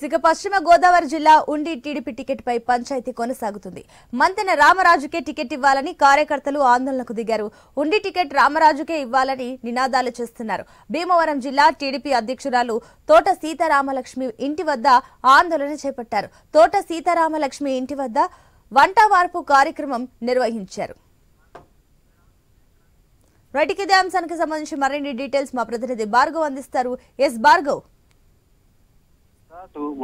ఇక పశ్చిమ గోదావరి జిల్లా ఉండి టీడీపీ టికెట్ పై పంచాయతీ కొనసాగుతుంది. మంతెన రామరాజుకే టికెట్ ఇవ్వాలని కార్యకర్తలు ఆందోళనకు దిగారు. ఉండి టికెట్ రామరాజుకే ఇవ్వాలని నినాదాలు చేస్తున్నారు. భీమవరం జిల్లా టీడీపీ అధ్యక్షురాలు తోట సీతారామలక్ష్మి ఇంటి వద్ద ఆందోళన చేపట్టారు. తోట సీతారామలక్ష్మి ఇంటి వద్ద వంట వార్పు కార్యక్రమం నిర్వహించారు. రైట్, ఇదే అంశానికి సంబంధించి మరిన్ని డీటెయిల్స్ మా ప్రతినిధి భార్గవ్ అందిస్తారు. ఎస్ భార్గవ్.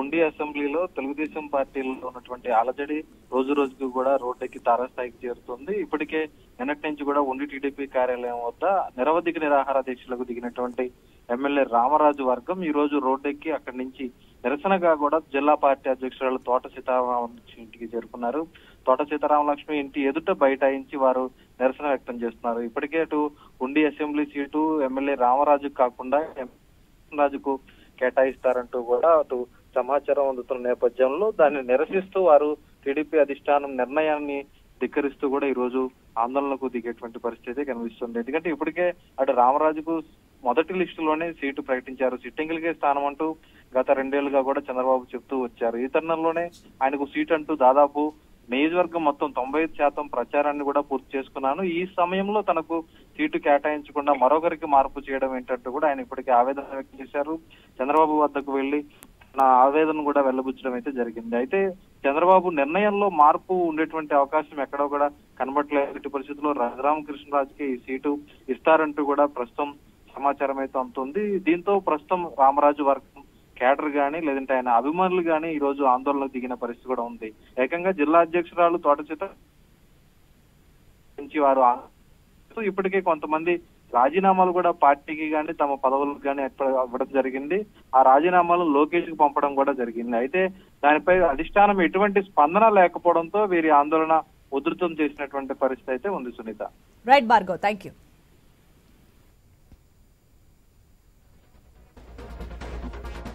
ఉండి అసెంబ్లీలో తెలుగుదేశం పార్టీలో ఉన్నటువంటి అలజడి రోజు రోజుకు కూడా రోడ్డెక్కి తారాస్థాయికి చేరుతుంది. ఇప్పటికే నిన్నటి నుంచి కూడా ఉండి టీడీపీ కార్యాలయం వద్ద నిరవధిక నిరాహార దీక్షలకు దిగినటువంటి ఎమ్మెల్యే రామరాజు వర్గం ఈ రోజు రోడ్డెక్కి అక్కడి నుంచి నిరసనగా కూడా జిల్లా పార్టీ అధ్యక్షురాలు తోట సీతారామలక్ష్మి ఇంటికి చేరుకున్నారు. తోట సీతారామలక్ష్మి ఇంటి ఎదుట బైఠాయించి వారు నిరసన వ్యక్తం చేస్తున్నారు. ఇప్పటికే అటు ఉండి అసెంబ్లీ సీటు ఎమ్మెల్యే రామరాజుకు కాకుండా రాజుకు కేటాయిస్తారంటూ కూడా అటు సమాచారం అందుతున్న నేపథ్యంలో దాన్ని నిరసిస్తూ వారు టీడీపీ అధిష్టానం నిర్ణయాన్ని ధిక్కరిస్తూ కూడా ఈ రోజు ఆందోళనకు దిగేటువంటి పరిస్థితి కనిపిస్తుంది. ఎందుకంటే ఇప్పటికే అటు రామరాజుకు మొదటి లిస్టులోనే సీటు ప్రకటించారు. సిట్టింగులకే స్థానం అంటూ గత 2 ఏళ్లుగా కూడా చంద్రబాబు చెప్తూ వచ్చారు. ఈ తరుణంలోనే ఆయనకు సీట్ అంటూ దాదాపు నియోజకవర్గం మొత్తం 95% ప్రచారాన్ని కూడా పూర్తి చేసుకున్నాను. ఈ సమయంలో తనకు సీటు కేటాయించకుండా మరొకరికి మార్పు చేయడం ఏంటంటూ కూడా ఆయన ఇప్పటికే ఆవేదన వ్యక్తం చేశారు. చంద్రబాబు వద్దకు వెళ్లి నా ఆవేదన కూడా వెల్లబుచ్చడం అయితే జరిగింది. అయితే చంద్రబాబు నిర్ణయంలో మార్పు ఉండేటువంటి అవకాశం ఎక్కడో కూడా కనబడలేదు. పరిస్థితుల్లో రఘురామకృష్ణరాజుకి ఈ సీటు ఇస్తారంటూ కూడా ప్రస్తుతం సమాచారం అయితే అందుతుంది. దీంతో ప్రస్తుతం రామరాజు వర్గం కేడర్ గానీ లేదంటే ఆయన అభిమానులు గానీ ఈ రోజు ఆందోళనకు దిగిన పరిస్థితి కూడా ఉంది. ఏకంగా జిల్లా అధ్యక్షురాలు తోట నుంచి వారు ఇప్పటికే కొంతమంది రాజీనామాలు కూడా పార్టీకి గానీ తమ పదవులకు గానీ ఇవ్వడం జరిగింది. ఆ రాజీనామాలు లోకేష్ కు పంపడం కూడా జరిగింది. అయితే దానిపై అధిష్టానం ఎటువంటి స్పందన లేకపోవడంతో వీరి ఆందోళన ఉధృతం చేసినటువంటి పరిస్థితి అయితే ఉంది. Sunitha. Right Bhargav, thank you.